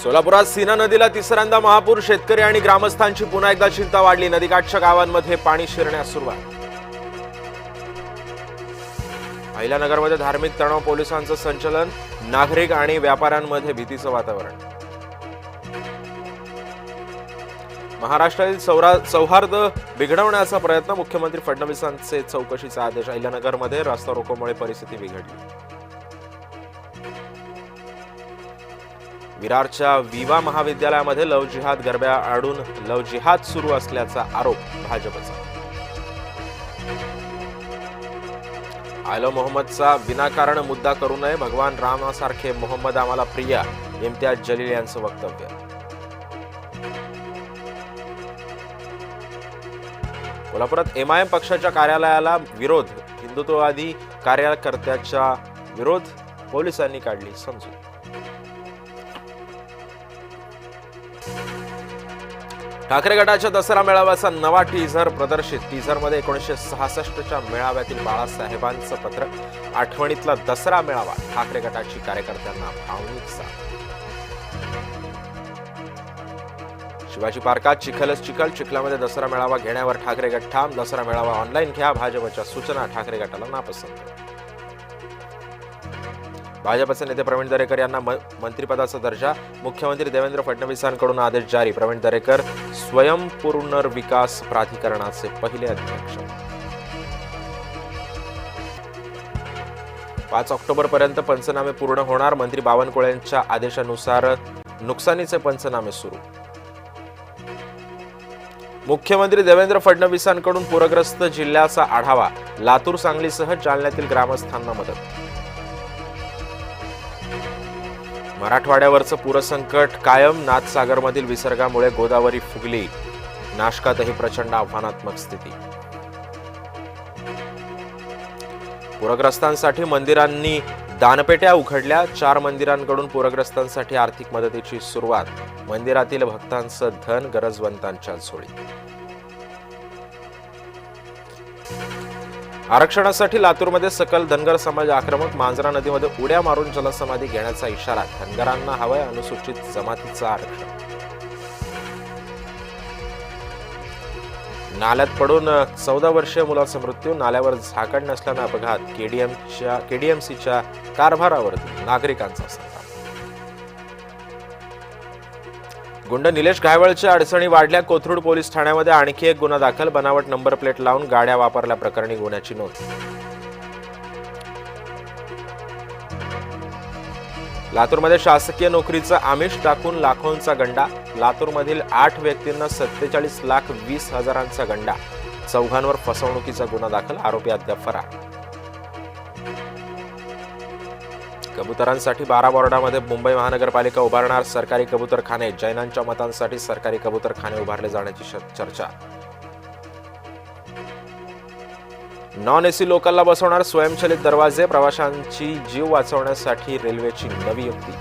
सोलापुरात सीना नदीला तिसऱ्यांदा महापूर. शेतकरी आणि ग्रामस्थांची पुन्हा एकदा चिंता वाढली. नदीकाठच्या गावांमध्ये पाणी शिरण्यास सुरुवात. अहिल्यानगरमध्ये धार्मिक तणाव, पोलिसांचं संचलन. नागरिक आणि व्यापाऱ्यांमध्ये भीतीचं वातावरण. महाराष्ट्रातील सौहार्द बिघडवण्याचा प्रयत्न. मुख्यमंत्री फडणवीसांचे चौकशीचा आदेश. अहिल्यानगरमध्ये रस्ता रोकोमुळे परिस्थिती बिघडली. विरारच्या विवा महाविद्यालयामध्ये लव जिहाद गरब्या आडून लव जिहाद सुरू असल्याचा आरोप भाजपचा. आलो मोहम्मदचा विनाकारण मुद्दा करू नये. भगवान रामासारखे मोहम्मद आम्हाला प्रिय. इम्तियाज जलील यांचं वक्तव्य. कोल्हापुरात एमआयएम पक्षाच्या कार्यालयाला विरोध. हिंदुत्ववादी कार्यकर्त्याचा विरोध. पोलिसांनी काढली समजूत. ठाकरे गटाच्या दसरा मेळाव्याचा नवा टीझर प्रदर्शित. टीझरमध्ये 1966च्या मेळाव्यातील बाळासाहेबांचं पत्र. आठवणीतला दसरा मेळावा. ठाकरे गटाची कार्यकर्त्यांना भावनिक साथ. शिवाजी पार्कात चिखलच चिखल. चिखलामध्ये दसरा मेळावा घेण्यावर ठाकरे गट ठाम. दसरा मेळावा ऑनलाईन घ्या. भाजपच्या सूचना. ठाकरे गटाला नापसंत. भाजपचे नेते प्रवीण दरेकर यांना मंत्रिपदाचा दर्जा. मुख्यमंत्री देवेंद्र फडणवीसांकडून आदेश जारी. प्रवीण दरेकर स्वयंपुनर्विकास प्राधिकरणाचे पहिले अध्यक्ष. 5 ऑक्टोबरपर्यंत पंचनामे पूर्ण होणार. मंत्री बावनकुळेंच्या आदेशानुसार नुकसानीचे पंचनामे सुरू. मुख्यमंत्री देवेंद्र फडणवीसांकडून पूरग्रस्त जिल्ह्याचा आढावा. लातूर, सांगलीसह जालन्यातील ग्रामस्थांना मदत. मराठवाड्यावरचं पूरसंकट कायम. नाथसागरमधील विसर्गामुळे गोदावरी फुगली. नाशकातही प्रचंड आव्हानात्मक स्थिती. पूरग्रस्तांसाठी मंदिरांनी दानपेट्या उघडल्या. 4 मंदिरांकडून पूरग्रस्तांसाठी आर्थिक मदतीची सुरुवात. मंदिरातील भक्तांचं धन गरजवंतांच्या झोळीत. आरक्षणासाठी लातूरमध्ये सकल धनगर समाज आक्रमक. मांजरा नदीमध्ये उड्या मारून जलसमाधी घेण्याचा इशारा. धनगरांना हवंय अनुसूचित जमातीचं आरक्षण. नाल्यात पडून 14 वर्षीय मुलाचा मृत्यू. नाल्यावर झाकण नसल्यानं अपघात. केडीएमसीच्या कारभारावरती नागरिकांचा संताप. गुंड निलेश घायवळच्या अडचणी वाढल्या. कोथरूड पोलीस ठाण्यामध्ये आणखी एक गुन्हा दाखल. बनावट नंबर प्लेट लावून गाड्या वापरल्या प्रकरणी गुन्ह्याची नोंद. लातूरमध्ये शासकीय नोकरीचं आमिष दाखवून लाखोंचा गंडा. लातूरमधील 8 व्यक्तींना 47,20,000चा गंडा. 4 फसवणुकीचा गुन्हा दाखल. आरोपी अद्याप फरार. कबुतरांसाठी 12 वॉर्डामध्ये मुंबई महानगरपालिका उभारणार. सरकारी कबुतरखाने. जैनांच्या मतांसाठी सरकारी कबुतरखाने उभारले जाण्याची चर्चा. नॉन एसी लोकलला बसवणार स्वयंचलित दरवाजे. प्रवाशांची जीव वाचवण्यासाठी रेल्वेची नवी युक्ती.